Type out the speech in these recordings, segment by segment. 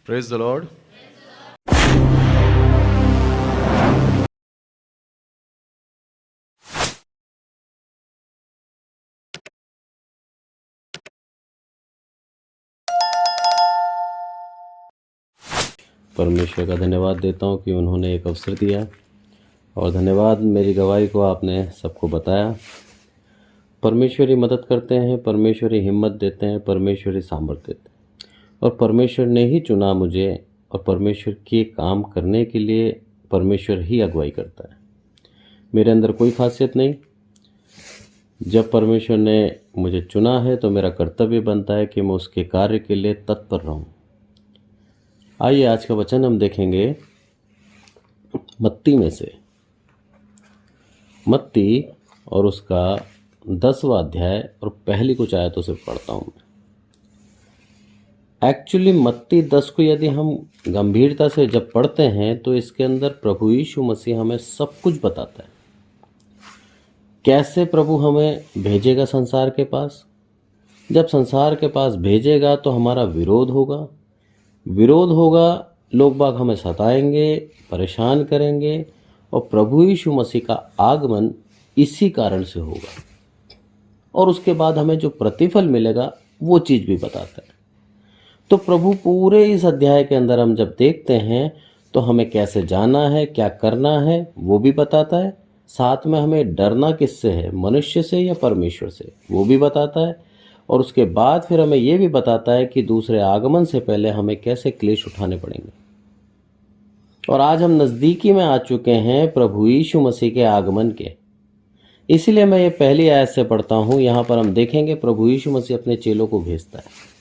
Praise the Lord. परमेश्वर का धन्यवाद देता हूँ कि उन्होंने एक अवसर दिया, और धन्यवाद मेरी गवाही को आपने सबको बताया। परमेश्वर ही मदद करते हैं, परमेश्वर ही हिम्मत देते हैं, परमेश्वर ही सामर्थ्य देते हैं, और परमेश्वर ने ही चुना मुझे, और परमेश्वर के काम करने के लिए परमेश्वर ही अगुवाई करता है। मेरे अंदर कोई खासियत नहीं। जब परमेश्वर ने मुझे चुना है तो मेरा कर्तव्य बनता है कि मैं उसके कार्य के लिए तत्पर रहूं। आइए आज का वचन हम देखेंगे मत्ती में से, मत्ती और उसका 10वां अध्याय और पहली कुछ आयतों से पढ़ता हूँ। एक्चुअली मत्ती 10 को यदि हम गंभीरता से जब पढ़ते हैं तो इसके अंदर प्रभु यीशु मसीह हमें सब कुछ बताता है। कैसे प्रभु हमें भेजेगा संसार के पास। जब संसार के पास भेजेगा तो हमारा विरोध होगा, लोग बाग हमें सताएंगे, परेशान करेंगे, और प्रभु यीशु मसीह का आगमन इसी कारण से होगा। और उसके बाद हमें जो प्रतिफल मिलेगा वो चीज़ भी बताता है। तो प्रभु पूरे इस अध्याय के अंदर हम जब देखते हैं तो हमें कैसे जाना है, क्या करना है, वो भी बताता है। साथ में हमें डरना किससे है, मनुष्य से या परमेश्वर से, वो भी बताता है। और उसके बाद फिर हमें ये भी बताता है कि दूसरे आगमन से पहले हमें कैसे क्लेश उठाने पड़ेंगे। और आज हम नज़दीकी में आ चुके हैं प्रभु यीशु मसीह के आगमन के। इसीलिए मैं ये पहली आयत से पढ़ता हूँ। यहाँ पर हम देखेंगे प्रभु यीशु मसीह अपने चेलों को भेजता है।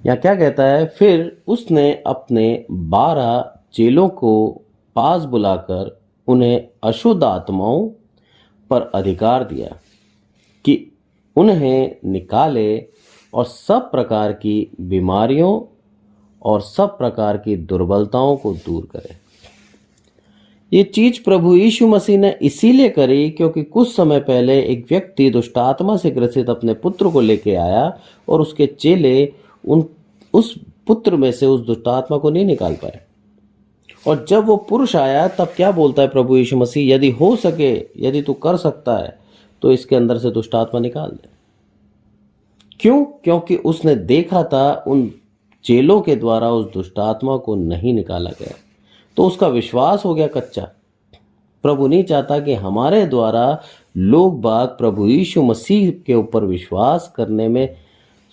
यहाँ क्या कहता है, फिर उसने अपने 12 चेलों को पास बुलाकर उन्हें अशुद्ध आत्माओं पर अधिकार दिया कि उन्हें निकाले और सब प्रकार की बीमारियों और सब प्रकार की दुर्बलताओं को दूर करे। ये चीज प्रभु यीशु मसीह ने इसीलिए करी क्योंकि कुछ समय पहले एक व्यक्ति दुष्ट आत्मा से ग्रसित अपने पुत्र को लेके आया और उसके चेले उस पुत्र में से उस दुष्ट आत्मा को नहीं निकाल पाए। और जब वो पुरुष आया तब क्या बोलता है प्रभु यीशु मसीह, यदि हो सके, यदि तू कर सकता है तो इसके अंदर से दुष्ट आत्मा निकाल दे। क्यों? क्योंकि उसने देखा था उन चेलों के द्वारा उस दुष्ट आत्मा को नहीं निकाला गया, तो उसका विश्वास हो गया कच्चा। प्रभु नहीं चाहता कि हमारे द्वारा लोग बाग प्रभु यीशु मसीह के ऊपर विश्वास करने में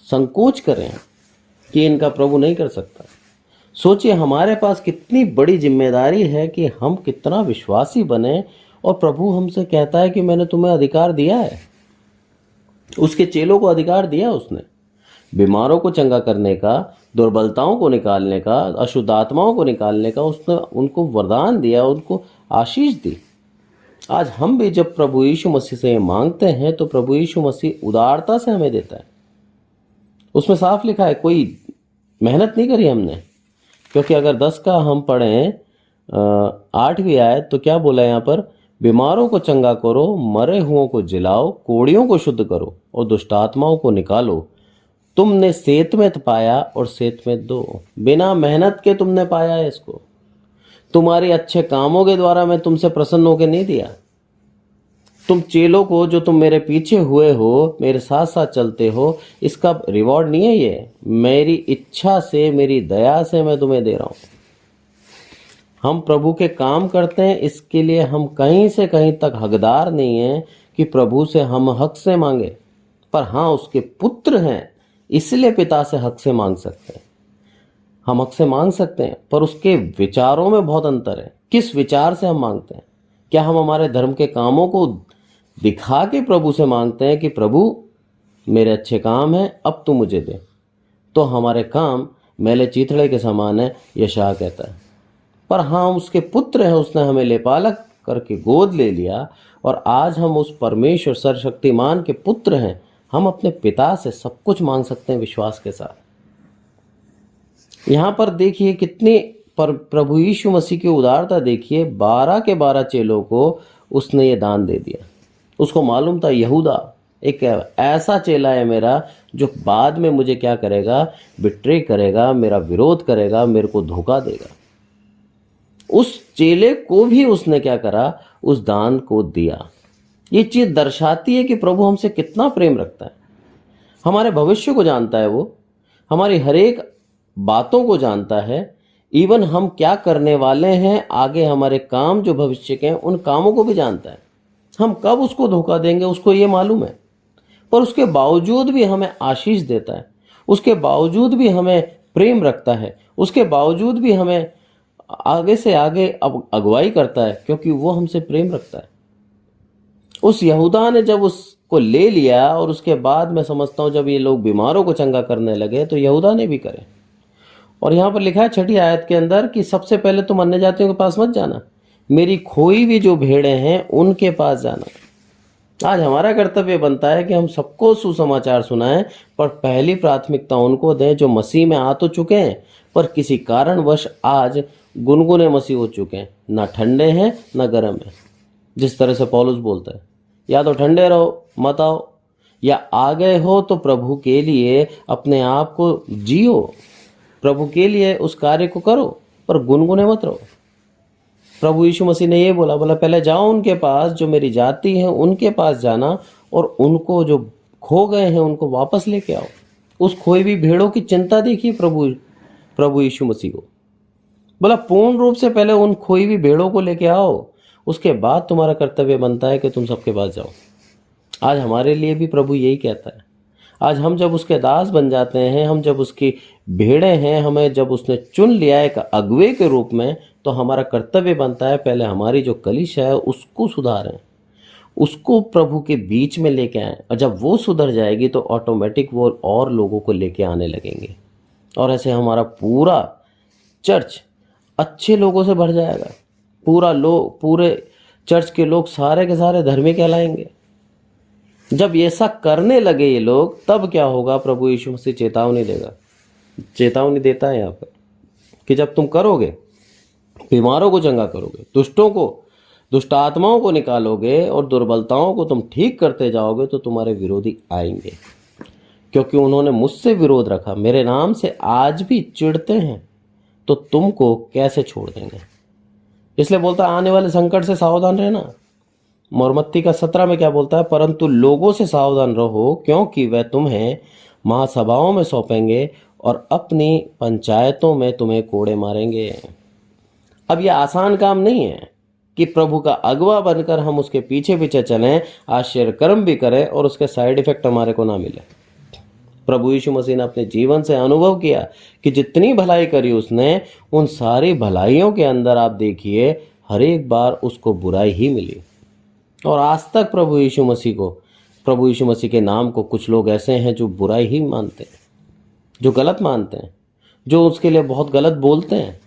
संकोच करें कि इनका प्रभु नहीं कर सकता। सोचिए हमारे पास कितनी बड़ी जिम्मेदारी है कि हम कितना विश्वासी बने, और प्रभु हमसे कहता है कि मैंने तुम्हें अधिकार दिया है। उसके चेलों को अधिकार दिया उसने, बीमारों को चंगा करने का, दुर्बलताओं को निकालने का, अशुद्ध आत्माओं को निकालने का। उसने उनको वरदान दिया, उनको आशीष दी। आज हम भी जब प्रभु यीशु मसीह से मांगते हैं तो प्रभु यीशु मसीह उदारता से हमें देता है। उसमें साफ लिखा है, कोई मेहनत नहीं करी हमने। क्योंकि अगर 10 का हम पढ़ें 8वीं आयत तो क्या बोला है यहाँ पर, बीमारों को चंगा करो, मरे हुओं को जिलाओ, कोढ़ियों को शुद्ध करो और दुष्ट आत्माओं को निकालो। तुमने सेत में पाया और सेत में दो। बिना मेहनत के तुमने पाया है इसको। तुम्हारे अच्छे कामों के द्वारा मैं तुमसे प्रसन्न होकर नहीं दिया। तुम चेलों को जो तुम मेरे पीछे हुए हो, मेरे साथ साथ चलते हो, इसका रिवॉर्ड नहीं है ये। मेरी इच्छा से, मेरी दया से मैं तुम्हें दे रहा हूं। हम प्रभु के काम करते हैं, इसके लिए हम कहीं से कहीं तक हकदार नहीं है कि प्रभु से हम हक से मांगे। पर हाँ, उसके पुत्र हैं इसलिए पिता से हक से मांग सकते हैं। हम हक से मांग सकते हैं, पर उसके विचारों में बहुत अंतर है। किस विचार से हम मांगते हैं? क्या हम हमारे धर्म के कामों को दिखा के प्रभु से मांगते हैं कि प्रभु मेरे अच्छे काम हैं, अब तू मुझे दे? तो हमारे काम मैले चीथड़े के समान है, यशायाह कहता है। पर हाँ, उसके पुत्र हैं, उसने हमें लेपालक करके गोद ले लिया, और आज हम उस परमेश्वर सर्वशक्तिमान के पुत्र हैं। हम अपने पिता से सब कुछ मांग सकते हैं विश्वास के साथ। यहाँ पर देखिए कितनी प्रभु यीशु मसीह की उदारता देखिए। 12 के 12 चेलों को उसने ये दान दे दिया। उसको मालूम था यहूदा एक ऐसा चेला है मेरा जो बाद में मुझे क्या करेगा, बिट्रे करेगा, मेरा विरोध करेगा, मेरे को धोखा देगा। उस चेले को भी उसने क्या करा, उस दान को दिया। ये चीज दर्शाती है कि प्रभु हमसे कितना प्रेम रखता है। हमारे भविष्य को जानता है वो, हमारी हर एक बातों को जानता है, इवन हम क्या करने वाले हैं आगे, हमारे काम जो भविष्य के हैं उन कामों को भी जानता है। हम कब उसको धोखा देंगे उसको ये मालूम है, पर उसके बावजूद भी हमें आशीष देता है, उसके बावजूद भी हमें प्रेम रखता है, उसके बावजूद भी हमें आगे से आगे अब अगुवाई करता है, क्योंकि वो हमसे प्रेम रखता है। उस यहूदा ने जब उसको ले लिया और उसके बाद मैं समझता हूं जब ये लोग बीमारों को चंगा करने लगे तो यहूदा ने भी करे। और यहां पर लिखा है 6ठी आयत के अंदर कि सबसे पहले तुम अन्य जातियों के पास मत जाना, मेरी खोई हुई जो भेड़ें हैं उनके पास जाना। आज हमारा कर्तव्य बनता है कि हम सबको सुसमाचार सुनाएं, पर पहली प्राथमिकता उनको दें जो मसीह में आ तो चुके हैं पर किसी कारणवश आज गुनगुने मसीह हो चुके हैं, ना ठंडे हैं ना गर्म है। जिस तरह से पौलुस बोलता है, या तो ठंडे रहो मत आओ, या आ गए हो तो प्रभु के लिए अपने आप को जियो, प्रभु के लिए उस कार्य को करो, पर गुनगुने मत रहो। प्रभु यीशु मसीह ने ये बोला पहले जाओ उनके पास जो मेरी जाति है, उनके पास जाना और उनको जो खो गए हैं उनको वापस लेके आओ। उस खोई हुई भेड़ों की चिंता देखिए प्रभु यीशु मसीह को बोला पूर्ण रूप से पहले उन खोई हुई भेड़ों को लेके आओ, उसके बाद तुम्हारा कर्तव्य बनता है कि तुम सबके पास जाओ। आज हमारे लिए भी प्रभु यही कहता है। आज हम जब उसके दास बन जाते हैं, हम जब उसकी भेड़ें हैं, हमें जब उसने चुन लिया एक अगुवे के रूप में, तो हमारा कर्तव्य बनता है पहले हमारी जो कलीसिया है उसको सुधारें, उसको प्रभु के बीच में लेके आएं। और जब वो सुधर जाएगी तो ऑटोमेटिक वो और लोगों को लेके आने लगेंगे, और ऐसे हमारा पूरा चर्च अच्छे लोगों से भर जाएगा। पूरे चर्च के लोग सारे के सारे धर्मी कहलाएंगे। जब ऐसा करने लगे ये लोग, तब क्या होगा, प्रभु यीशु मसीह चेतावनी देता है यहाँ पर कि जब तुम करोगे, बीमारों को चंगा करोगे, दुष्ट आत्माओं को निकालोगे और दुर्बलताओं को तुम ठीक करते जाओगे, तो तुम्हारे विरोधी आएंगे, क्योंकि उन्होंने मुझसे विरोध रखा, मेरे नाम से आज भी चिढ़ते हैं, तो तुमको कैसे छोड़ देंगे। इसलिए बोलता है आने वाले संकट से सावधान रहना। मरमत्ती का 17 में क्या बोलता है, परंतु लोगों से सावधान रहो, क्योंकि वह तुम्हें महासभाओं में सौंपेंगे और अपनी पंचायतों में तुम्हें कोड़े मारेंगे। अब यह आसान काम नहीं है कि प्रभु का अगवा बनकर हम उसके पीछे पीछे चलें, आश्चर्य कर्म भी करें और उसके साइड इफेक्ट हमारे को ना मिले। प्रभु यीशु मसीह ने अपने जीवन से अनुभव किया कि जितनी भलाई करी उसने, उन सारी भलाइयों के अंदर आप देखिए हर एक बार उसको बुराई ही मिली। और आज तक प्रभु यीशु मसीह के नाम को कुछ लोग ऐसे हैं जो बुराई ही मानते हैं, जो गलत मानते हैं, जो उसके लिए बहुत गलत बोलते हैं।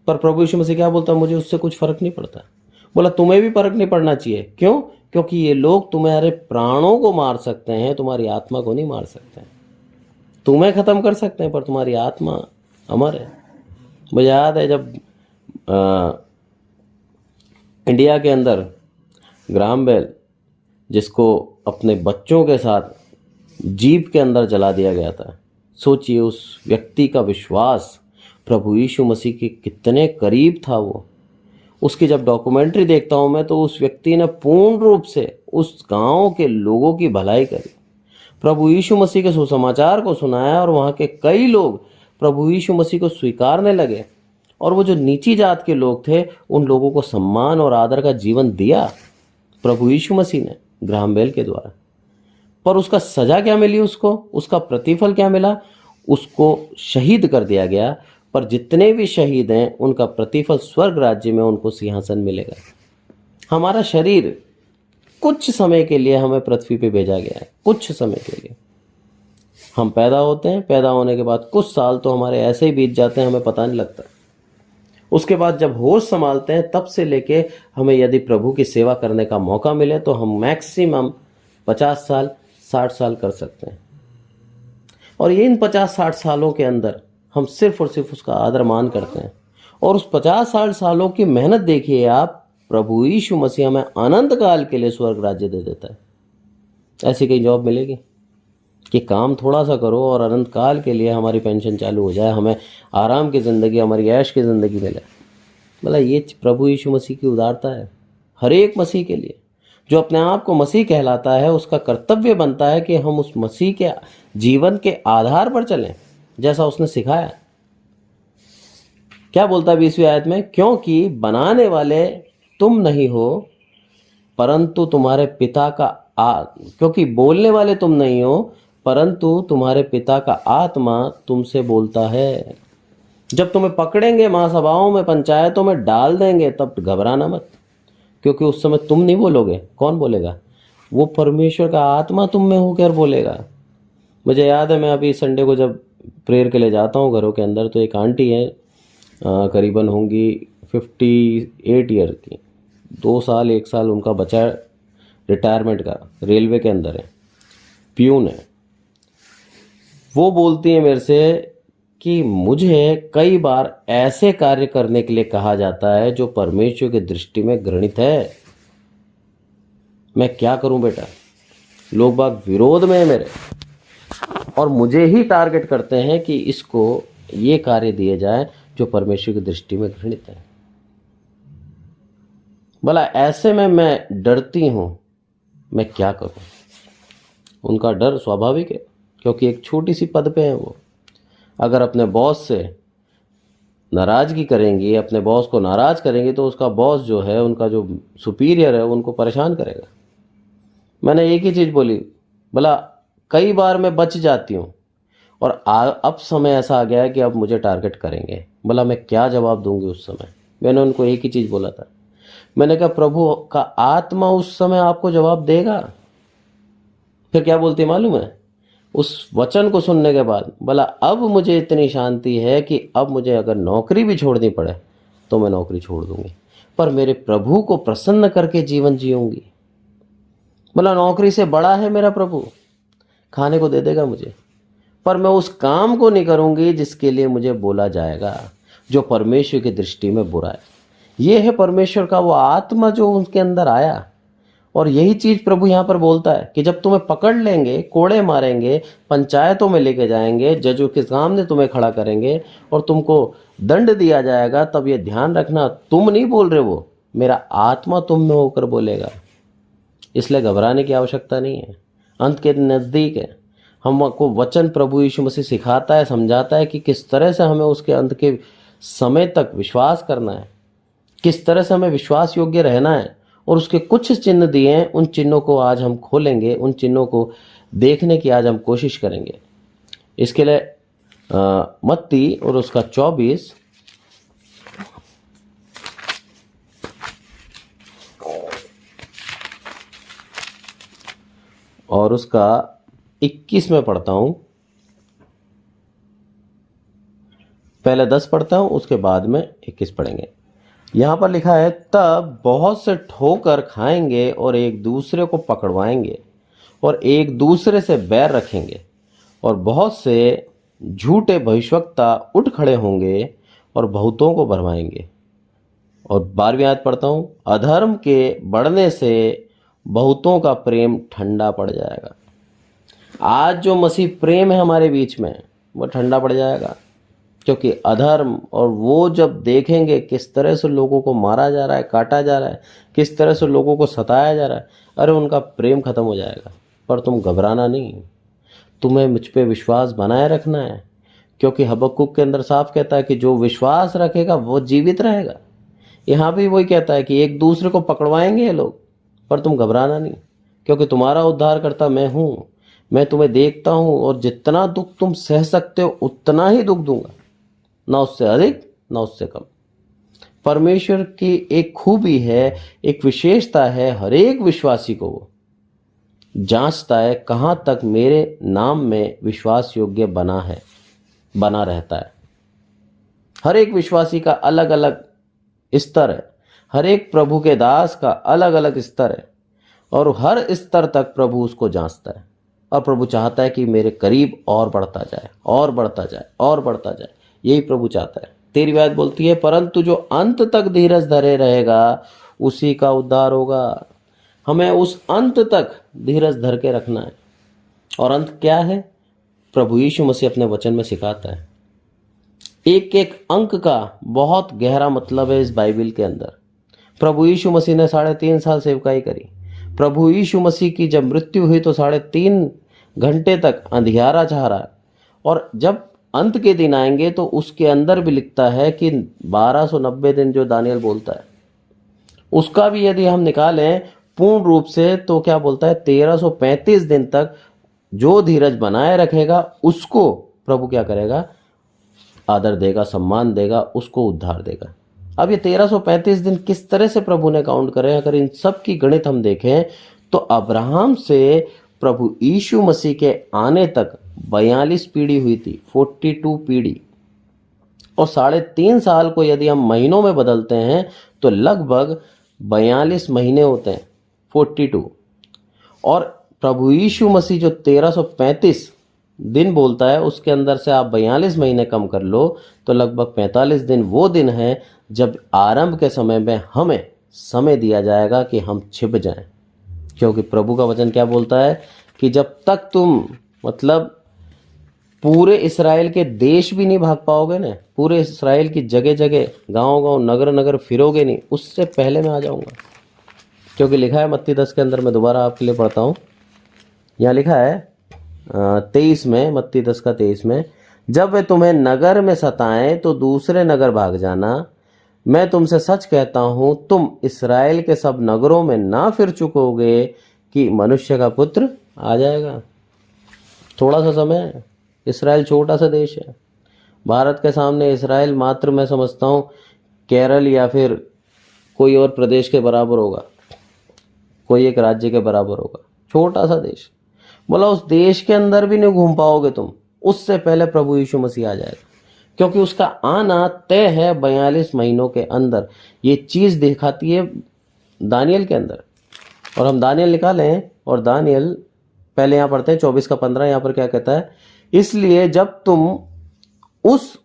पर प्रभु यीशु मसीह क्या बोलता है, मुझे उससे कुछ फर्क नहीं पड़ता। बोला तुम्हें भी फर्क नहीं पड़ना चाहिए। क्यों? क्योंकि ये लोग तुम्हारे प्राणों को मार सकते हैं, तुम्हारी आत्मा को नहीं मार सकते हैं। तुम्हें खत्म कर सकते हैं पर तुम्हारी आत्मा अमर है। मुझे याद है जब इंडिया के अंदर ग्राहम बेल, जिसको अपने बच्चों के साथ जीप के अंदर जला दिया गया था, सोचिए उस व्यक्ति का विश्वास प्रभु यीशु मसीह के कितने करीब था। वो उसकी जब डॉक्यूमेंट्री देखता हूँ मैं, तो उस व्यक्ति ने पूर्ण रूप से उस गांव के लोगों की भलाई करी, प्रभु यीशु मसीह के सुसमाचार को सुनाया, और वहाँ के कई लोग प्रभु यीशु मसीह को स्वीकारने लगे। और वो जो नीची जात के लोग थे, उन लोगों को सम्मान और आदर का जीवन दिया प्रभु यीशु मसीह ने ग्राहम बेल के द्वारा। पर उसका सजा क्या मिली उसको, उसका प्रतिफल क्या मिला? उसको शहीद कर दिया गया। पर जितने भी शहीद हैं उनका प्रतिफल स्वर्ग राज्य में उनको सिंहासन मिलेगा। हमारा शरीर कुछ समय के लिए हमें पृथ्वी पे भेजा गया है, कुछ समय के लिए। हम पैदा होते हैं, पैदा होने के बाद कुछ साल तो हमारे ऐसे ही बीत जाते हैं, हमें पता नहीं लगता। उसके बाद जब होश संभालते हैं, तब से लेके हमें यदि प्रभु की सेवा करने का मौका मिले तो हम मैक्सिमम 50 साल 60 साल कर सकते हैं। और ये इन 50-60 सालों के अंदर हम सिर्फ और सिर्फ उसका आदर मान करते हैं। और उस 50-60 सालों की मेहनत देखिए आप, प्रभु यीशु मसीह हमें अनंत काल के लिए स्वर्ग राज्य दे देता है। ऐसी कहीं जॉब मिलेगी कि काम थोड़ा सा करो और अनंत काल के लिए हमारी पेंशन चालू हो जाए, हमें आराम की ज़िंदगी, हमारी ऐश की ज़िंदगी मिले? बोला ये प्रभु यीशु मसीह की उदारता है हर एक मसीह के लिए। जो अपने आप को मसीह कहलाता है उसका कर्तव्य बनता है कि हम उस मसीह के जीवन के आधार पर चलें जैसा उसने सिखाया। क्या बोलता है 20वीं आयत में? क्योंकि बनाने वाले तुम नहीं हो परंतु तुम्हारे पिता का क्योंकि बोलने वाले तुम नहीं हो परंतु तुम्हारे पिता का आत्मा तुमसे बोलता है। जब तुम्हें पकड़ेंगे, महासभाओं में, पंचायतों में डाल देंगे, तब घबराना मत, क्योंकि उस समय तुम नहीं बोलोगे। कौन बोलेगा? वो परमेश्वर का आत्मा तुम में होकर बोलेगा। मुझे याद है, मैं अभी संडे को जब प्रेयर के लिए जाता हूँ घरों के अंदर, तो एक आंटी है, करीबन होंगी 58 ईयर की, 2 साल 1 साल उनका बचा रिटायरमेंट का, रेलवे के अंदर है, प्यून है। वो बोलती है मेरे से कि मुझे कई बार ऐसे कार्य करने के लिए कहा जाता है जो परमेश्वर की दृष्टि में घृणित है। मैं क्या करूं बेटा? लोग बाग विरोध में है मेरे और मुझे ही टारगेट करते हैं कि इसको ये कार्य दिए जाए जो परमेश्वर की दृष्टि में घृणित है। भला ऐसे में मैं डरती हूं, मैं क्या करूं? उनका डर स्वाभाविक है, क्योंकि एक छोटी सी पद पे है वो। अगर अपने बॉस से नाराज़गी करेंगी, अपने बॉस को नाराज़ करेंगी, तो उसका बॉस जो है, उनका जो सुपीरियर है, उनको परेशान करेगा। मैंने एक ही चीज़ बोली, भला कई बार मैं बच जाती हूँ और अब समय ऐसा आ गया है कि अब मुझे टारगेट करेंगे। भला मैं क्या जवाब दूंगी उस समय? मैंने उनको एक ही चीज़ बोला था, मैंने कहा प्रभु का आत्मा उस समय आपको जवाब देगा। फिर क्या बोलती है मालूम है? उस वचन को सुनने के बाद, भला अब मुझे इतनी शांति है कि अब मुझे अगर नौकरी भी छोड़नी पड़े तो मैं नौकरी छोड़ दूंगी, पर मेरे प्रभु को प्रसन्न करके जीवन जीऊंगी। भला नौकरी से बड़ा है मेरा प्रभु, खाने को दे देगा मुझे, पर मैं उस काम को नहीं करूंगी जिसके लिए मुझे बोला जाएगा, जो परमेश्वर की दृष्टि में बुरा है। ये है परमेश्वर का वो आत्मा जो उनके अंदर आया। और यही चीज प्रभु यहाँ पर बोलता है कि जब तुम्हें पकड़ लेंगे, कोड़े मारेंगे, पंचायतों में लेके जाएंगे, जजों के सामने तुम्हें खड़ा करेंगे और तुमको दंड दिया जाएगा, तब ये ध्यान रखना तुम नहीं बोल रहे, वो मेरा आत्मा तुम में होकर बोलेगा। इसलिए घबराने की आवश्यकता नहीं है। अंत के नज़दीक है। हमको वचन प्रभु यीशु मसीह सिखाता है, समझाता है कि किस तरह से हमें उसके अंत के समय तक विश्वास करना है, किस तरह से हमें विश्वास योग्य रहना है। और उसके कुछ चिन्ह दिए हैं, उन चिन्हों को आज हम खोलेंगे, उन चिन्हों को देखने की आज हम कोशिश करेंगे। इसके लिए मत्ती और उसका 24 और उसका 21 में पढ़ता हूं। पहले 10 पढ़ता हूं, उसके बाद में 21 पढ़ेंगे। यहां पर लिखा है, तब बहुत से ठोकर खाएंगे और एक दूसरे को पकड़वाएंगे और एक दूसरे से बैर रखेंगे, और बहुत से झूठे भविष्यवक्ता उठ खड़े होंगे और बहुतों को भरमाएंगे। और 12वीं आयत पढ़ता हूं, अधर्म के बढ़ने से बहुतों का प्रेम ठंडा पड़ जाएगा। आज जो मसीह प्रेम है हमारे बीच में, वो ठंडा पड़ जाएगा, क्योंकि अधर्म, और वो जब देखेंगे किस तरह से लोगों को मारा जा रहा है, काटा जा रहा है, किस तरह से लोगों को सताया जा रहा है, अरे उनका प्रेम खत्म हो जाएगा। पर तुम घबराना नहीं, तुम्हें मुझ पे विश्वास बनाए रखना है, क्योंकि हबक्कुक के अंदर साफ कहता है कि जो विश्वास रखेगा वो जीवित रहेगा। यहाँ भी वही कहता है कि एक दूसरे को पकड़वाएंगे ये लोग, पर तुम घबराना नहीं, क्योंकि तुम्हारा उद्धारकर्ता मैं हूँ। मैं तुम्हें देखता हूँ और जितना दुख तुम सह सकते हो उतना ही दुख दूंगा, ना उससे अधिक ना उससे कम। परमेश्वर की एक खूबी है, एक विशेषता है, हर एक विश्वासी को वो जांचता है कहाँ तक मेरे नाम में विश्वास योग्य बना रहता है। हर एक विश्वासी का अलग अलग स्तर है, हर एक प्रभु के दास का अलग अलग स्तर है, और हर स्तर तक प्रभु उसको जांचता है। और प्रभु चाहता है कि मेरे करीब और बढ़ता जाए और बढ़ता जाए और बढ़ता जाए, यही प्रभु चाहता है। 13वीं आयत बोलती है, परंतु जो अंत तक धीरज धरे रहेगा उसी का उद्धार होगा। हमें उस अंत तक धीरज धर के रखना है। और अंत क्या है? प्रभु यीशु मसीह अपने वचन में सिखाता है। एक एक अंक का बहुत गहरा मतलब है इस बाइबल के अंदर। प्रभु यीशु मसीह ने 3.5 साल सेवकाई करी। प्रभु यीशु मसीह की जब मृत्यु हुई तो 3.5 घंटे तक अंधियारा छा रहा। और जब अंत के दिन आएंगे तो उसके अंदर भी लिखता है कि 1290 दिन जो दानियल बोलता है, उसका भी यदि हम निकालें पूर्ण रूप से तो क्या बोलता है? 1335 दिन तक जो धीरज बनाए रखेगा उसको प्रभु क्या करेगा? आदर देगा, सम्मान देगा, उसको उद्धार देगा। अब ये 1335 दिन किस तरह से प्रभु ने काउंट करे? अगर इन सब की गणित हम देखें तो अब्राहम से प्रभु यीशु मसीह के आने तक 42 पीढ़ी हुई थी, 42 पीढ़ी। और 3.5 साल को यदि हम महीनों में बदलते हैं तो लगभग 42 महीने होते हैं, 42। और प्रभु यीशु मसीह जो 1335 दिन बोलता है उसके अंदर से आप 42 महीने कम कर लो तो लगभग 45 दिन वो दिन है जब आरंभ के समय में हमें समय दिया जाएगा कि हम छिप जाएं। क्योंकि प्रभु का वचन क्या बोलता है कि जब तक तुम मतलब पूरे इसराइल के देश भी नहीं भाग पाओगे ना, पूरे इसराइल की जगह जगह, गांव गांव, नगर नगर फिरोगे नहीं, उससे पहले मैं आ जाऊंगा। क्योंकि लिखा है मत्ती 10 के अंदर, मैं दोबारा आपके लिए पढ़ता हूँ। यहाँ लिखा है 23 में, मत्ती 10 का 23 में, जब वे तुम्हें नगर में सताएं तो दूसरे नगर भाग जाना। मैं तुमसे सच कहता हूँ तुम इसराइल के सब नगरों में ना फिर चुकोगे कि मनुष्य का पुत्र आ जाएगा। थोड़ा सा समय है, इसराइल छोटा सा देश है। भारत के सामने इसराइल मात्र मैं समझता हूँ केरल या फिर कोई और प्रदेश के बराबर होगा, कोई एक राज्य के बराबर होगा, छोटा सा देश। बोला उस देश के अंदर भी नहीं घूम पाओगे तुम, उससे पहले प्रभु यीशु मसीह आ जाएगा। क्योंकि उसका आना तय है 42 महीनों के अंदर। ये चीज़ दिखाती है दानियल के अंदर। और हम दानियल निकालें और दानियल पहले यहाँ पढ़ते हैं 24 का 15। यहाँ पर क्या कहता है? इसलिए जब तुम उस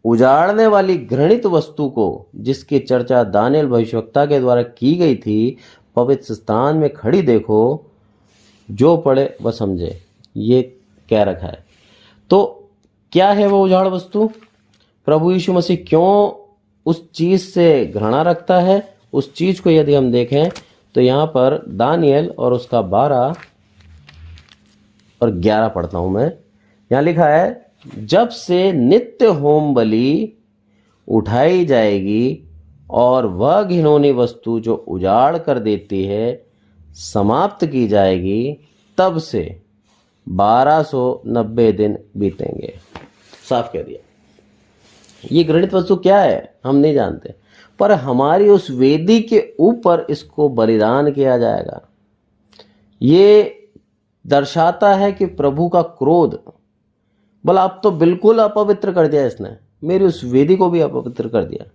उजाड़ने वाली घृणित वस्तु को जिसकी चर्चा दानियल भविष्यवक्ता के द्वारा की गई थी पवित्र स्थान में खड़ी देखो, जो पढ़े वह समझे। ये कह रखा है। तो क्या है वो उजाड़ वस्तु? प्रभु यीशु मसीह क्यों उस चीज़ से घृणा रखता है? उस चीज़ को यदि हम देखें तो यहाँ पर दानियल और उसका 12 और 11 पढ़ता हूँ मैं। यहाँ लिखा है, जब से नित्य होम बलि उठाई जाएगी और वह घिनौनी वस्तु जो उजाड़ कर देती है समाप्त की जाएगी, तब से 1290 दिन बीतेंगे। साफ कह दिया। ये घृणित वस्तु क्या है हम नहीं जानते, पर हमारी उस वेदी के ऊपर इसको बलिदान किया जाएगा। ये दर्शाता है कि प्रभु का क्रोध, बोला अब तो बिल्कुल अपवित्र कर दिया इसने, मेरी उस वेदी को भी अपवित्र कर दिया।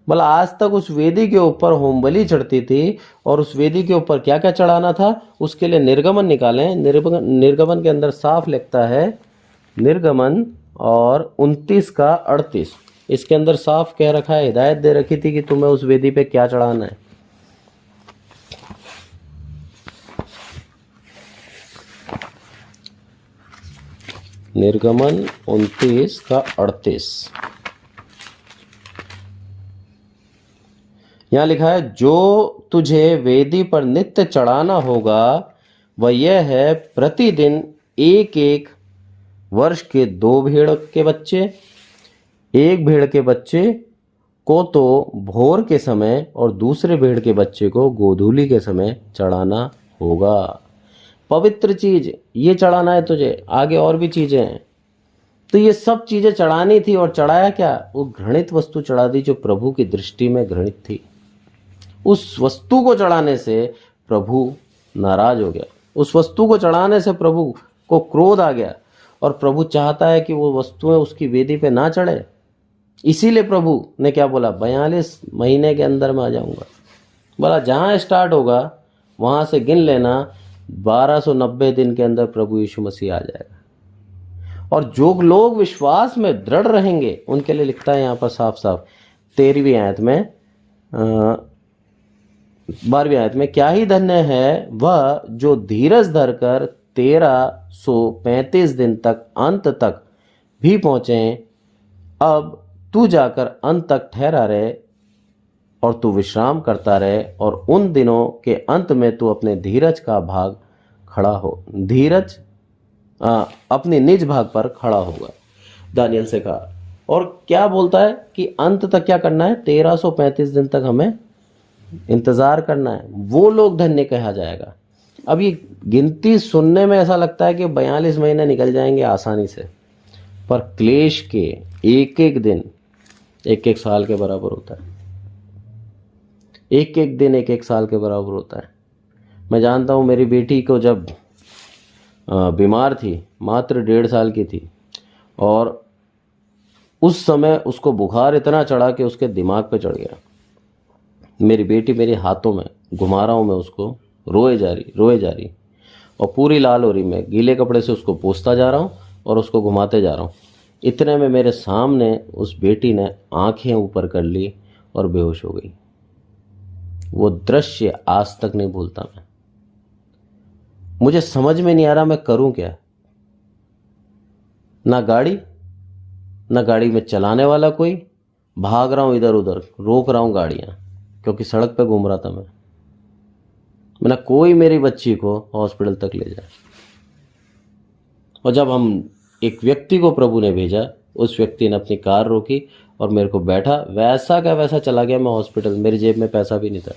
बोला आज तक उस वेदी के ऊपर होम बलि चढ़ती थी और उस वेदी के ऊपर क्या क्या चढ़ाना था, उसके लिए निर्गमन निकालें। निर्गमन के अंदर साफ लिखता है, निर्गमन और 29 का 38, इसके अंदर साफ कह रखा है, हिदायत दे रखी थी कि तुम्हें उस वेदी पे क्या चढ़ाना है। निर्गमन 29 का 38 यहाँ लिखा है, जो तुझे वेदी पर नित्य चढ़ाना होगा वह यह है, प्रतिदिन एक एक वर्ष के 2 भेड़ के बच्चे, एक भेड़ के बच्चे को तो भोर के समय और दूसरे भेड़ के बच्चे को गोधूली के समय चढ़ाना होगा। पवित्र चीज ये चढ़ाना है तुझे, आगे और भी चीजें हैं। तो ये सब चीजें चढ़ानी थी और चढ़ाया क्या? वो घृणित वस्तु चढ़ा दी जो प्रभु की दृष्टि में घृणित थी। उस वस्तु को चढ़ाने से प्रभु नाराज हो गया, उस वस्तु को चढ़ाने से प्रभु को क्रोध आ गया और प्रभु चाहता है कि वो वस्तुएं उसकी वेदी पे ना चढ़े। इसीलिए प्रभु ने क्या बोला, 42 महीने के अंदर मैं आ जाऊंगा। बोला जहाँ स्टार्ट होगा वहाँ से गिन लेना, 1290 दिन के अंदर प्रभु यीशु मसीह आ जाएगा। और जो लोग विश्वास में दृढ़ रहेंगे उनके लिए लिखता है यहाँ पर साफ साफ 13वीं आयत में, 12वीं आयत में, क्या ही धन्य है वह जो धीरज धरकर 1335 दिन तक अंत तक भी पहुंचे। अब तू जाकर अंत तक ठहरा रहे और तू विश्राम करता रहे, और उन दिनों के अंत में तू अपने धीरज का भाग खड़ा हो, धीरज अपने निज भाग पर खड़ा होगा। दानियल से कहा, और क्या बोलता है कि अंत तक क्या करना है? 1335 दिन तक हमें इंतजार करना है। वो लोग धन्य कहा जाएगा। अब ये गिनती सुनने में ऐसा लगता है कि 42 महीने निकल जाएंगे आसानी से, पर क्लेश के एक एक दिन एक एक साल के बराबर होता है। एक एक दिन एक एक साल के बराबर होता है। मैं जानता हूँ, मेरी बेटी को जब बीमार थी, मात्र 1.5 साल की थी, और उस समय उसको बुखार इतना चढ़ा कि उसके दिमाग पे चढ़ गया। मेरी बेटी मेरे हाथों में घुमा रहा हूँ, मैं उसको, रोए जा रही, और पूरी लाल हो रही। मैं गीले कपड़े से उसको पोंछता जा रहा हूँ और उसको घुमाते जा रहा हूँ। इतने में मेरे सामने उस बेटी ने आंखें ऊपर कर ली और बेहोश हो गई। वो दृश्य आज तक नहीं भूलता मैं। मुझे समझ में नहीं आ रहा मैं करूं क्या। ना गाड़ी में चलाने वाला कोई, भाग रहा हूं इधर उधर, रोक रहा हूं गाड़ियां, क्योंकि सड़क पे घूम रहा था मैं। ना कोई मेरी बच्ची को हॉस्पिटल तक ले जाए। और जब हम एक व्यक्ति को प्रभु ने भेजा, उस व्यक्ति ने अपनी कार रोकी और मेरे को बैठा, वैसा का वैसा चला गया मैं हॉस्पिटल। मेरी जेब में पैसा भी नहीं था।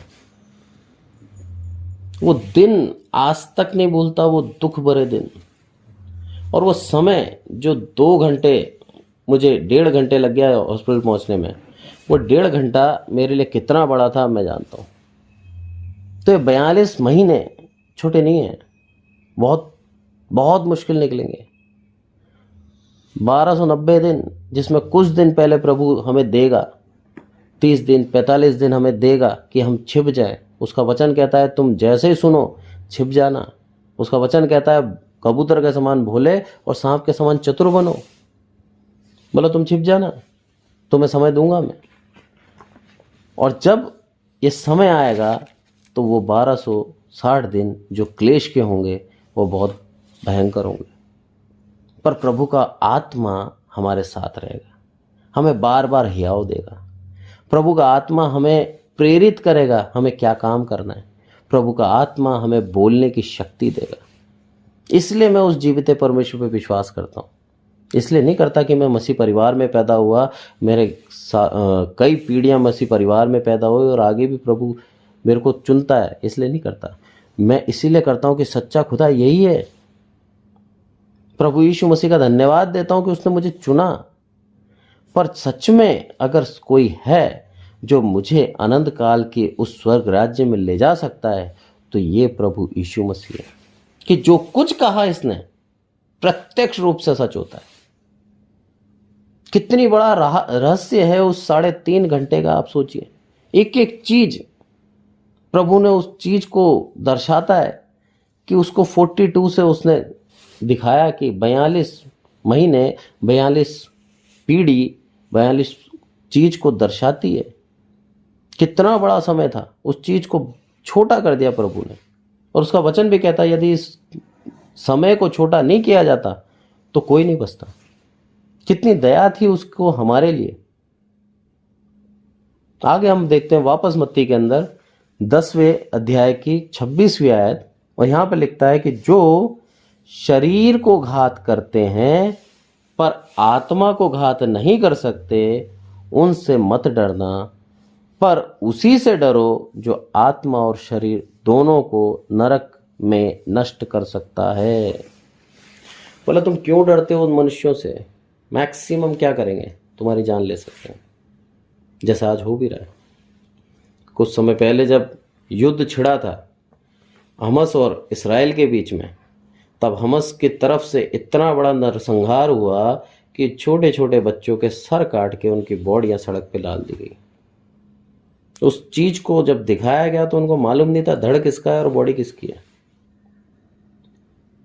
वो दिन आज तक नहीं भूलता, वो दुख भरे दिन। और वो समय जो 2 घंटे, मुझे 1.5 घंटे लग गया हॉस्पिटल पहुंचने में, वो 1.5 घंटा मेरे लिए कितना बड़ा था मैं जानता हूँ। तो ये 42 महीने छोटे नहीं हैं, बहुत बहुत मुश्किल निकलेंगे। 1290 दिन, जिसमें कुछ दिन पहले प्रभु हमें देगा, 30 दिन 45 दिन हमें देगा कि हम छिप जाए। उसका वचन कहता है तुम जैसे ही सुनो छिप जाना। उसका वचन कहता है कबूतर के समान भोले और सांप के समान चतुर बनो। बोलो तुम छिप जाना, तुम्हें समय दूंगा मैं। और जब ये समय आएगा तो वो 1260 दिन जो क्लेश के होंगे वो बहुत भयंकर होंगे। पर प्रभु का आत्मा हमारे साथ रहेगा, हमें बार बार हियाव देगा। प्रभु का आत्मा हमें प्रेरित करेगा हमें क्या काम करना है। प्रभु का आत्मा हमें बोलने की शक्ति देगा। इसलिए मैं उस जीवित परमेश्वर पे विश्वास करता हूँ। इसलिए नहीं करता कि मैं मसीह परिवार में पैदा हुआ, मेरे कई पीढ़ियाँ मसीह परिवार में पैदा हुई और आगे भी प्रभु मेरे को चुनता है, इसलिए नहीं करता। मैं इसीलिए करता हूँ कि सच्चा खुदा यही है। प्रभु यीशु मसीह का धन्यवाद देता हूँ कि उसने मुझे चुना। पर सच में अगर कोई है जो मुझे अनंत काल के उस स्वर्ग राज्य में ले जा सकता है तो ये प्रभु यीशु मसीह है, कि जो कुछ कहा इसने प्रत्यक्ष रूप से सच होता है। कितनी बड़ा रहस्य है उस 3.5 घंटे का, आप सोचिए। एक एक चीज प्रभु ने उस चीज को दर्शाता है कि उसको 42 से उसने दिखाया कि 42 महीने, 42 पीढ़ी, 42 चीज को दर्शाती है। कितना बड़ा समय था, उस चीज को छोटा कर दिया प्रभु ने। और उसका वचन भी कहता है यदि इस समय को छोटा नहीं किया जाता तो कोई नहीं बचता। कितनी दया थी उसको हमारे लिए। आगे हम देखते हैं वापस मत्ती के अंदर 10वें अध्याय की 26वीं आयत, और यहां पर लिखता है कि जो शरीर को घात करते हैं पर आत्मा को घात नहीं कर सकते उनसे मत डरना, पर उसी से डरो जो आत्मा और शरीर दोनों को नरक में नष्ट कर सकता है। बोला तुम क्यों डरते हो उन मनुष्यों से? मैक्सिमम क्या करेंगे? तुम्हारी जान ले सकते हैं, जैसा आज हो भी रहा है। कुछ समय पहले जब युद्ध छिड़ा था हमास और इस्राएल के बीच में, तब हमास की तरफ से इतना बड़ा नरसंहार हुआ कि छोटे छोटे बच्चों के सर काट के उनकी बॉडियां सड़क पे डाल दी गई। उस चीज को जब दिखाया गया तो उनको मालूम नहीं था धड़ किसका है और बॉडी किसकी है।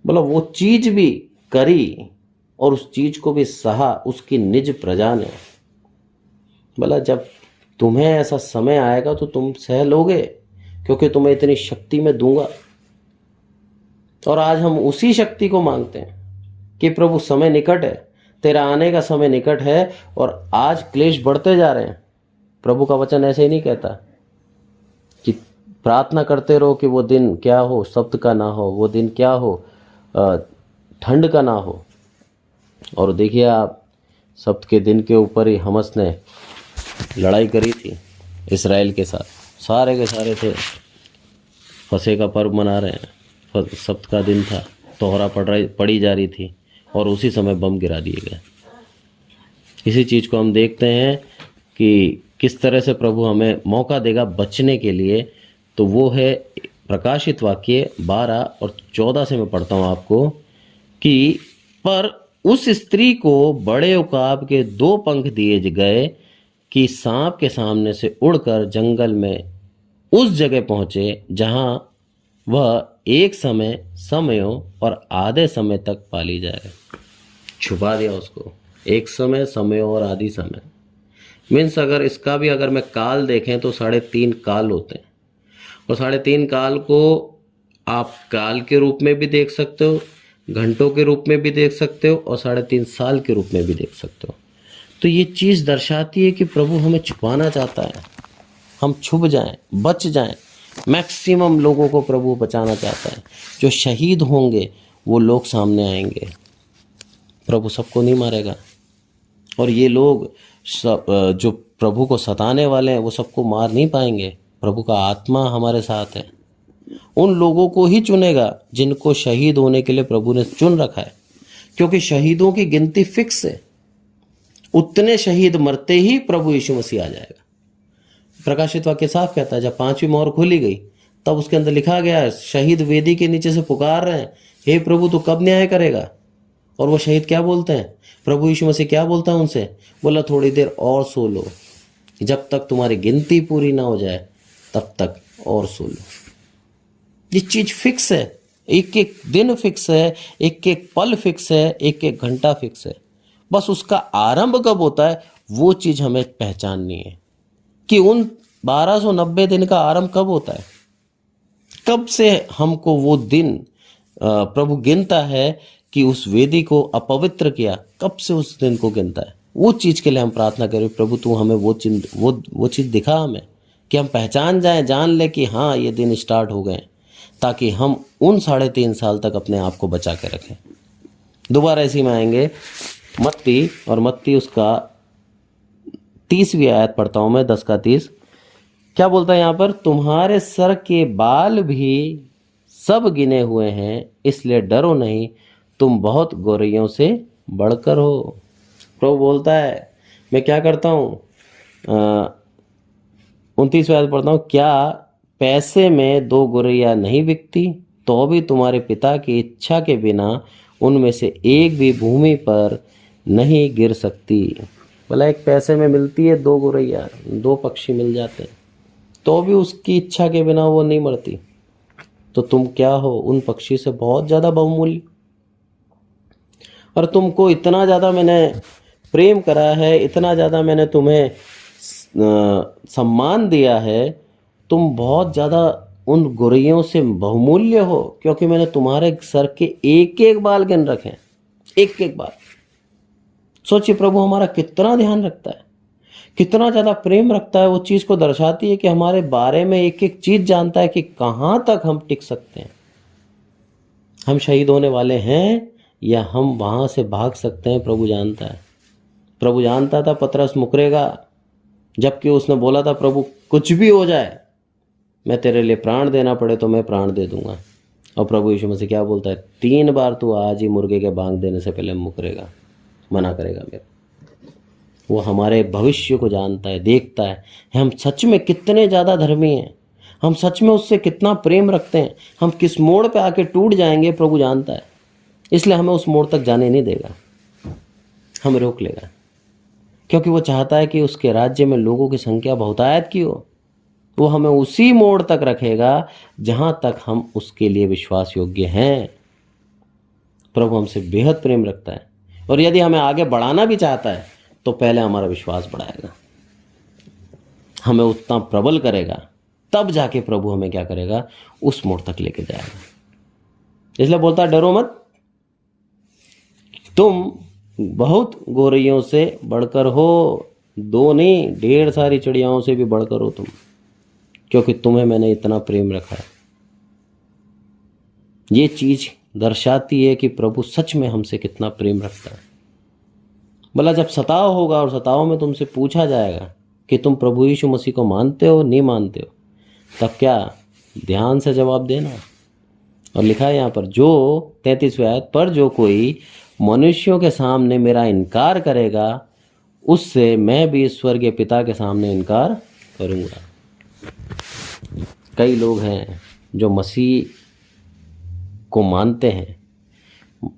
बोला वो चीज भी करी और उस चीज को भी सहा उसकी निज प्रजा ने। बोला जब तुम्हें ऐसा समय आएगा तो तुम सह लोगे, क्योंकि तुम्हें इतनी शक्ति मैं दूंगा। और आज हम उसी शक्ति को मांगते हैं कि प्रभु समय निकट है, तेरा आने का समय निकट है, और आज क्लेश बढ़ते जा रहे हैं। प्रभु का वचन ऐसे ही नहीं कहता कि प्रार्थना करते रहो कि वो दिन क्या हो, सप्त का ना हो, वो दिन क्या हो, ठंड का ना हो। और देखिए आप, सप्त के दिन के ऊपर ही हमास ने लड़ाई करी थी इसराइल के साथ। सारे के सारे थे, फसह का पर्व मना रहे हैं, सप्त का दिन था, तोहरा पड़ी जा रही थी, और उसी समय बम गिरा दिए गए। इसी चीज़ को हम देखते हैं कि किस तरह से प्रभु हमें मौका देगा बचने के लिए। तो वो है प्रकाशित वाक्य 12 और 14 से मैं पढ़ता हूँ आपको कि पर उस स्त्री को बड़े उकाब के 2 पंख दिए गए कि सांप के सामने से उड़कर जंगल में उस जगह पहुँचे जहाँ वह एक समय, समयों और आधे समय तक पाली जाए। छुपा दिया उसको, एक समय, समयों और आधी समय। मीन्स अगर इसका भी अगर मैं काल देखें तो 3.5 काल होते हैं, और 3.5 काल को आप काल के रूप में भी देख सकते हो, घंटों के रूप में भी देख सकते हो, और 3.5 साल के रूप में भी देख सकते हो। तो ये चीज़ दर्शाती है कि प्रभु हमें छुपाना चाहता है, हम छुप जाएं, बच जाएं। मैक्सिमम लोगों को प्रभु बचाना चाहता है। जो शहीद होंगे वो लोग सामने आएंगे। प्रभु सबको नहीं मारेगा, और ये लोग जो प्रभु को सताने वाले हैं वो सबको मार नहीं पाएंगे। प्रभु का आत्मा हमारे साथ है, उन लोगों को ही चुनेगा जिनको शहीद होने के लिए प्रभु ने चुन रखा है, क्योंकि शहीदों की गिनती फिक्स है। उतने शहीद मरते ही प्रभु यीशु मसीह आ जाएगा। प्रकाशित वाक्य साफ कहता है, जब 5वीं मोहर खोली गई तब उसके अंदर लिखा गया है, शहीद वेदी के नीचे से पुकार रहे हैं, हे प्रभु तू कब न्याय करेगा। और वो शहीद क्या बोलते हैं, प्रभु यीशु मसीह क्या बोलता है उनसे, बोला थोड़ी देर और सो लो, जब तक तुम्हारी गिनती पूरी ना हो जाए तब तक और सो लो। ये चीज फिक्स है, एक एक दिन फिक्स है, एक एक पल फिक्स है, एक एक घंटा फिक्स है। बस उसका आरंभ कब होता है वो चीज हमें पहचाननी है कि उन 1290 दिन का आरंभ कब होता है, कब से हमको वो दिन प्रभु गिनता है कि उस वेदी को अपवित्र किया, कब से उस दिन को गिनता है। वो चीज़ के लिए हम प्रार्थना करें, प्रभु तू हमें वो चीज़ दिखा हमें, कि हम पहचान जाएं, जान ले कि हाँ ये दिन स्टार्ट हो गए, ताकि हम उन 3.5 साल तक अपने आप को बचा के रखें। दोबारा इसी में आएंगे मत्ती, और मत्ती उसका 30वीं आयत पढ़ता हूँ मैं, 10 का 30। क्या बोलता है यहाँ पर, तुम्हारे सर के बाल भी सब गिने हुए हैं, इसलिए डरो नहीं, तुम बहुत गौरैयों से बढ़कर हो। प्रभु बोलता है, मैं क्या करता हूँ, 29वां आयत पढ़ता हूँ, क्या पैसे में 2 गौरैया नहीं बिकती, तो भी तुम्हारे पिता की इच्छा के बिना उनमें से एक भी भूमि पर नहीं गिर सकती। बोला एक पैसे में मिलती है 2 गौरैया, 2 पक्षी मिल जाते हैं, तो भी उसकी इच्छा के बिना वो नहीं मरती। तो तुम क्या हो, उन पक्षी से बहुत ज़्यादा बहुमूल्य। और तुमको इतना ज़्यादा मैंने प्रेम करा है, इतना ज़्यादा मैंने तुम्हें सम्मान दिया है, तुम बहुत ज़्यादा उन गौरैयों से बहुमूल्य हो, क्योंकि मैंने तुम्हारे सर के एक एक बाल गिन रखे हैं, एक एक बाल। सोचिए प्रभु हमारा कितना ध्यान रखता है, कितना ज़्यादा प्रेम रखता है। वो चीज़ को दर्शाती है कि हमारे बारे में एक एक चीज़ जानता है कि कहाँ तक हम टिक सकते हैं, हम शहीद होने वाले हैं या हम वहाँ से भाग सकते हैं। प्रभु जानता है। प्रभु जानता था पतरस मुकरेगा, जबकि उसने बोला था प्रभु कुछ भी हो जाए, मैं तेरे लिए प्राण देना पड़े तो मैं प्राण दे दूंगा। और प्रभु यीशु मसीह क्या बोलता है, 3 बार तू आज ही मुर्गे के बांग देने से पहले मुकरेगा, मना करेगा मेरा। वो हमारे भविष्य को जानता है, देखता है, हम सच में कितने ज़्यादा धर्मी हैं, हम सच में उससे कितना प्रेम रखते हैं, हम किस मोड़ पे आके टूट जाएंगे प्रभु जानता है। इसलिए हमें उस मोड़ तक जाने नहीं देगा, हमें रोक लेगा, क्योंकि वो चाहता है कि उसके राज्य में लोगों की संख्या बहुतायत की हो। वो हमें उसी मोड़ तक रखेगा जहां तक हम उसके लिए विश्वास योग्य हैं। प्रभु हमसे बेहद प्रेम रखता है, और यदि हमें आगे बढ़ाना भी चाहता है तो पहले हमारा विश्वास बढ़ाएगा, हमें उतना प्रबल करेगा तब जाके प्रभु हमें क्या करेगा, उस मोड़ तक लेके जाएगा। इसलिए बोलता है डरो मत, तुम बहुत गोरैयों से बढ़कर हो, दो नहीं ढेर सारी चिड़ियाओं से भी बढ़कर हो तुम, क्योंकि तुम्हें मैंने इतना प्रेम रखा है। ये चीज दर्शाती है कि प्रभु सच में हमसे कितना प्रेम रखता है। बोला जब सताव होगा और सताव में तुमसे पूछा जाएगा कि तुम प्रभु यीशु मसीह को मानते हो नहीं मानते हो, तब क्या ध्यान से जवाब देना। और लिखा है यहाँ पर, जो 33वें आयत पर, जो कोई मनुष्यों के सामने मेरा इनकार करेगा उससे मैं भी स्वर्गीय पिता के सामने इनकार करूँगा। कई लोग हैं जो मसीह को मानते हैं,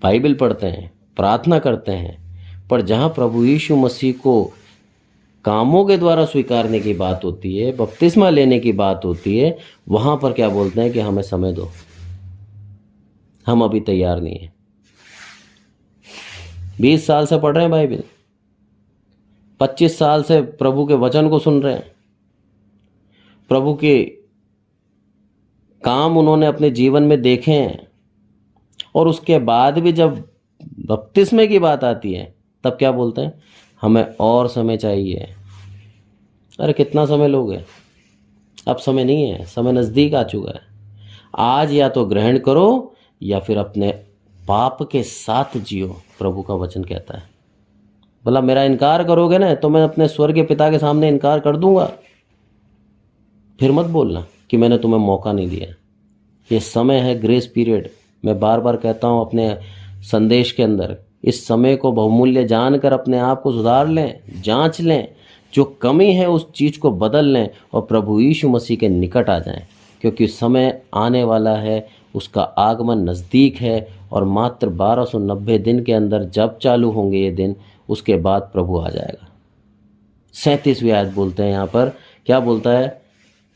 बाइबल पढ़ते हैं, प्रार्थना करते हैं, पर जहाँ प्रभु यीशु मसीह को कामों के द्वारा स्वीकारने की बात होती है, बपतिस्मा लेने की बात होती है, वहाँ पर क्या बोलते हैं कि हमें समय दो, हम अभी तैयार नहीं हैं। 20 साल से पढ़ रहे हैं बाइबल, 25 साल से प्रभु के वचन को सुन रहे हैं, प्रभु के काम उन्होंने अपने जीवन में देखे हैं, और उसके बाद भी जब बपतिस्मे की बात आती है तब क्या बोलते हैं, हमें और समय चाहिए। अरे कितना समय लोगे, अब समय नहीं है, समय नज़दीक आ चुका है। आज या तो ग्रहण करो या फिर अपने पाप के साथ जियो, प्रभु का वचन कहता है। बोला मेरा इनकार करोगे ना तो मैं अपने स्वर्गीय पिता के सामने इनकार कर दूंगा। फिर मत बोलना कि मैंने तुम्हें मौका नहीं दिया। ये समय है ग्रेस पीरियड। मैं बार बार कहता हूँ अपने संदेश के अंदर, इस समय को बहुमूल्य जानकर अपने आप को सुधार लें, जांच लें, जो कमी है उस चीज़ को बदल लें और प्रभु यीशु मसीह के निकट आ जाएं, क्योंकि समय आने वाला है, उसका आगमन नज़दीक है, और मात्र 1290 दिन के अंदर जब चालू होंगे ये दिन, उसके बाद प्रभु आ जाएगा। 37वीं आयत बोलते हैं यहाँ पर, क्या बोलता है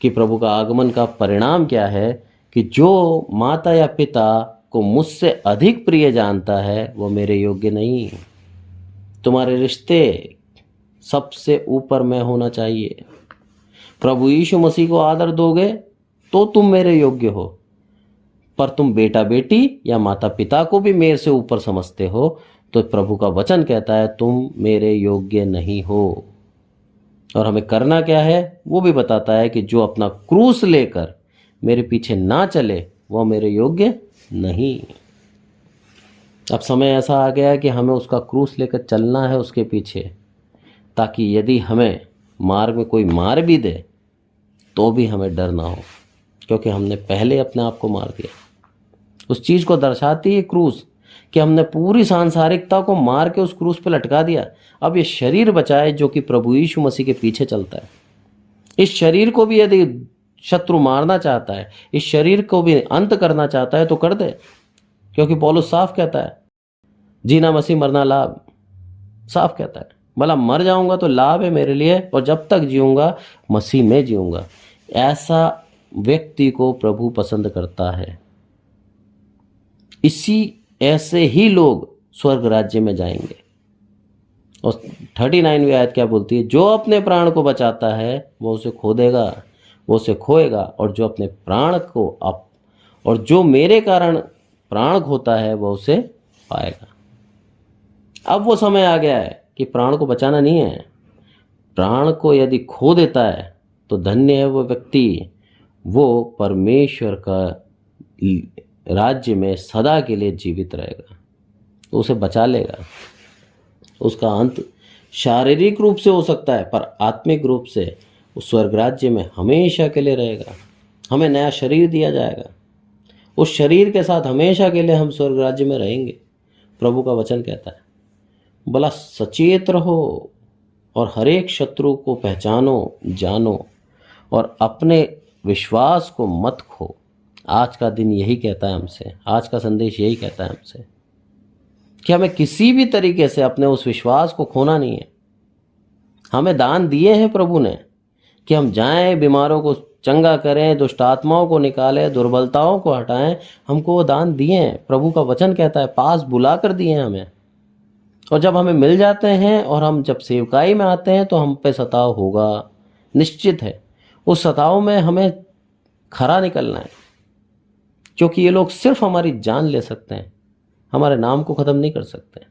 कि प्रभु का आगमन का परिणाम क्या है, कि जो माता या पिता को मुझसे अधिक प्रिय जानता है वो मेरे योग्य नहीं। तुम्हारे रिश्ते सबसे ऊपर मैं होना चाहिए। प्रभु यीशु मसीह को आदर दोगे तो तुम मेरे योग्य हो, पर तुम बेटा बेटी या माता पिता को भी मेरे से ऊपर समझते हो तो प्रभु का वचन कहता है तुम मेरे योग्य नहीं हो। और हमें करना क्या है वो भी बताता है कि जो अपना क्रूस लेकर मेरे पीछे ना चले वो मेरे योग्य नहीं। अब समय ऐसा आ गया है कि हमें उसका क्रूस लेकर चलना है उसके पीछे, ताकि यदि हमें मार्ग में कोई मार भी दे तो भी हमें डर ना हो, क्योंकि हमने पहले अपने आप को मार दिया। उस चीज़ को दर्शाती है क्रूस, कि हमने पूरी सांसारिकता को मार के उस क्रूस पर लटका दिया। अब ये शरीर बचा है जो कि प्रभु यीशु मसीह के पीछे चलता है। इस शरीर को भी यदि शत्रु मारना चाहता है, इस शरीर को भी अंत करना चाहता है तो कर दे, क्योंकि पौलुस साफ कहता है जीना मसीह मरना लाभ, साफ कहता है। भला मर जाऊंगा तो लाभ है मेरे लिए, और जब तक जीऊंगा मसीह में जीऊंगा। ऐसा व्यक्ति को प्रभु पसंद करता है। ऐसे ही लोग स्वर्ग राज्य में जाएंगे। और 39वीं आयत क्या बोलती है, जो अपने प्राण को बचाता है वो उसे खो देगा, वो उसे खोएगा, और जो अपने प्राण को और जो मेरे कारण प्राण खोता है वो उसे पाएगा। अब वो समय आ गया है कि प्राण को बचाना नहीं है। प्राण को यदि खो देता है तो धन्य है वो व्यक्ति, वो परमेश्वर का राज्य में सदा के लिए जीवित रहेगा, तो उसे बचा लेगा। उसका अंत शारीरिक रूप से हो सकता है, पर आत्मिक रूप से उस स्वर्ग राज्य में हमेशा के लिए रहेगा। हमें नया शरीर दिया जाएगा, उस शरीर के साथ हमेशा के लिए हम स्वर्ग राज्य में रहेंगे। प्रभु का वचन कहता है, भला सचेत रहो और हर एक शत्रु को पहचानो, जानो, और अपने विश्वास को मत खो। आज का दिन यही कहता है हमसे, आज का संदेश यही कहता है हमसे कि हमें किसी भी तरीके से अपने उस विश्वास को खोना नहीं है। हमें दान दिए हैं प्रभु ने कि हम जाएं, बीमारों को चंगा करें, दुष्ट आत्माओं को निकालें, दुर्बलताओं को हटाएं। हमको वो दान दिए हैं। प्रभु का वचन कहता है पास बुला कर दिए हैं हमें। और जब हमें मिल जाते हैं और हम जब सेवकाई में आते हैं तो हम पे सताव होगा, निश्चित है। उस सताव में हमें खरा निकलना है, क्योंकि ये लोग सिर्फ हमारी जान ले सकते हैं, हमारे नाम को ख़त्म नहीं कर सकते,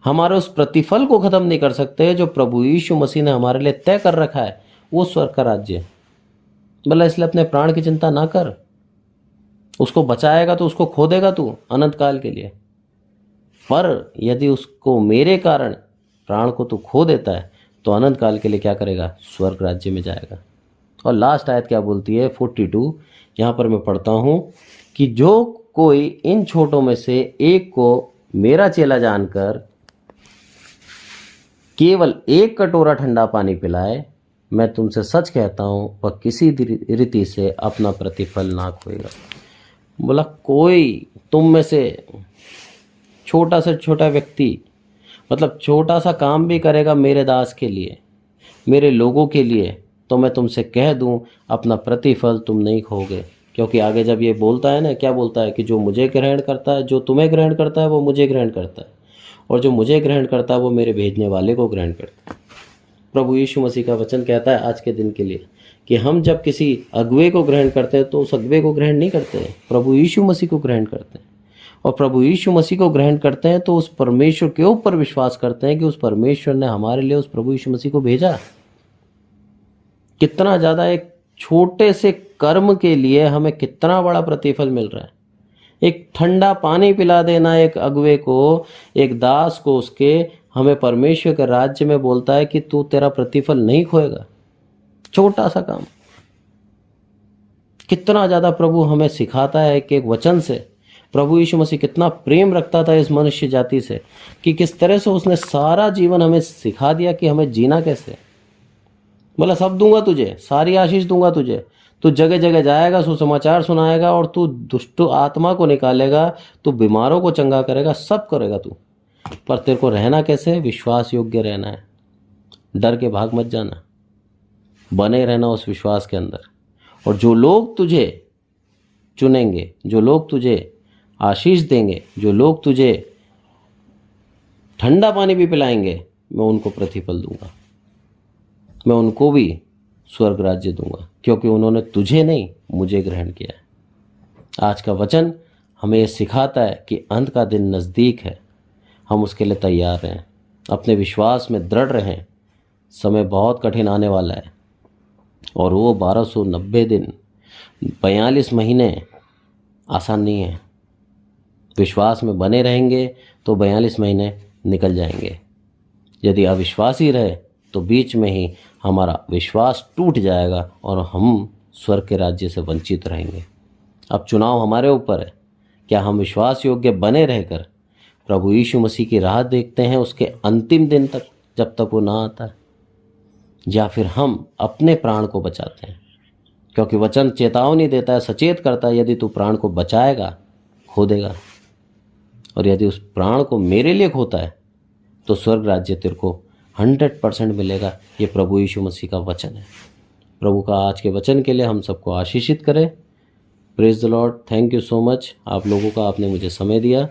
हमारे उस प्रतिफल को ख़त्म नहीं कर सकते जो प्रभु यीशु मसीह ने हमारे लिए तय कर रखा है, वो स्वर्ग का राज्य है। बोला इसलिए अपने प्राण की चिंता ना कर, उसको बचाएगा तो उसको खो देगा तू अनंत काल के लिए, पर यदि उसको मेरे कारण प्राण को तू खो देता है तो अनंत काल के लिए क्या करेगा, स्वर्ग राज्य में जाएगा। और लास्ट आयत क्या बोलती है, 42, यहाँ पर मैं पढ़ता हूँ कि जो कोई इन छोटों में से एक को मेरा चेला जानकर केवल एक कटोरा ठंडा पानी पिलाए, मैं तुमसे सच कहता हूँ वह किसी रीति से अपना प्रतिफल ना खोएगा। बोला कोई तुम में से छोटा से छोटा व्यक्ति, मतलब छोटा सा काम भी करेगा मेरे दास के लिए, मेरे लोगों के लिए, तो मैं तुमसे कह दूं अपना प्रतिफल तुम नहीं खोगे। क्योंकि आगे जब ये बोलता है ना, क्या बोलता है कि जो मुझे ग्रहण करता है, जो तुम्हें ग्रहण करता है वो मुझे ग्रहण करता है, और जो मुझे ग्रहण करता है वो मेरे भेजने वाले को ग्रहण करता है। प्रभु यीशु मसीह का वचन कहता है आज के दिन के लिए कि हम जब किसी अगुवे को ग्रहण करते हैं तो उस अगुवे को ग्रहण नहीं करते हैं, प्रभु यीशु मसीह को ग्रहण करते हैं। और प्रभु यीशु मसीह को ग्रहण करते हैं तो उस परमेश्वर के ऊपर विश्वास करते हैं कि उस परमेश्वर ने हमारे लिए उस प्रभु यीशु मसीह को भेजा। कितना ज़्यादा एक छोटे से कर्म के लिए हमें कितना बड़ा प्रतिफल मिल रहा है। एक ठंडा पानी पिला देना एक अगुवे को, एक दास को उसके, हमें परमेश्वर के राज्य में बोलता है कि तू तेरा प्रतिफल नहीं खोएगा। छोटा सा काम कितना ज़्यादा प्रभु हमें सिखाता है कि एक वचन से। प्रभु यीशु मसीह कितना प्रेम रखता था इस मनुष्य जाति से कि किस तरह से उसने सारा जीवन हमें सिखा दिया कि हमें जीना कैसे। बोला सब दूंगा तुझे, सारी आशीष दूंगा तुझे, तू जगह जगह जाएगा, सुसमाचार सुनाएगा, और तू दुष्ट आत्मा को निकालेगा, तू बीमारों को चंगा करेगा, सब करेगा तू। पर तेरे को रहना कैसे, विश्वास योग्य रहना है, डर के भाग मत जाना, बने रहना उस विश्वास के अंदर। और जो लोग तुझे चुनेंगे, जो लोग तुझे आशीष देंगे, जो लोग तुझे ठंडा पानी भी पिलाएंगे, मैं उनको प्रतिफल दूंगा, मैं उनको भी स्वर्ग राज्य दूंगा, क्योंकि उन्होंने तुझे नहीं मुझे ग्रहण किया है। आज का वचन हमें यह सिखाता है कि अंत का दिन नज़दीक है, हम उसके लिए तैयार रहें, अपने विश्वास में दृढ़ रहें। समय बहुत कठिन आने वाला है, और वो 1290 दिन 42 महीने आसान नहीं है। विश्वास में बने रहेंगे तो 42 महीने निकल जाएंगे। यदि अविश्वासी रहे तो बीच में ही हमारा विश्वास टूट जाएगा और हम स्वर्ग के राज्य से वंचित रहेंगे। अब चुनाव हमारे ऊपर है, क्या हम विश्वास योग्य बने रहकर प्रभु यीशु मसीह की राह देखते हैं उसके अंतिम दिन तक, जब तक वो ना आता है, या फिर हम अपने प्राण को बचाते हैं। क्योंकि वचन चेतावनी देता है, सचेत करता है, यदि तू प्राण को बचाएगा खो देगा, और यदि उस प्राण को मेरे लिए खोता है तो स्वर्ग राज्य तेरे को 100% मिलेगा। ये प्रभु यीशु मसीह का वचन है। प्रभु का आज के वचन के लिए हम सबको आशीषित करें। Praise the Lord. Thank you so much आप लोगों का, आपने मुझे समय दिया।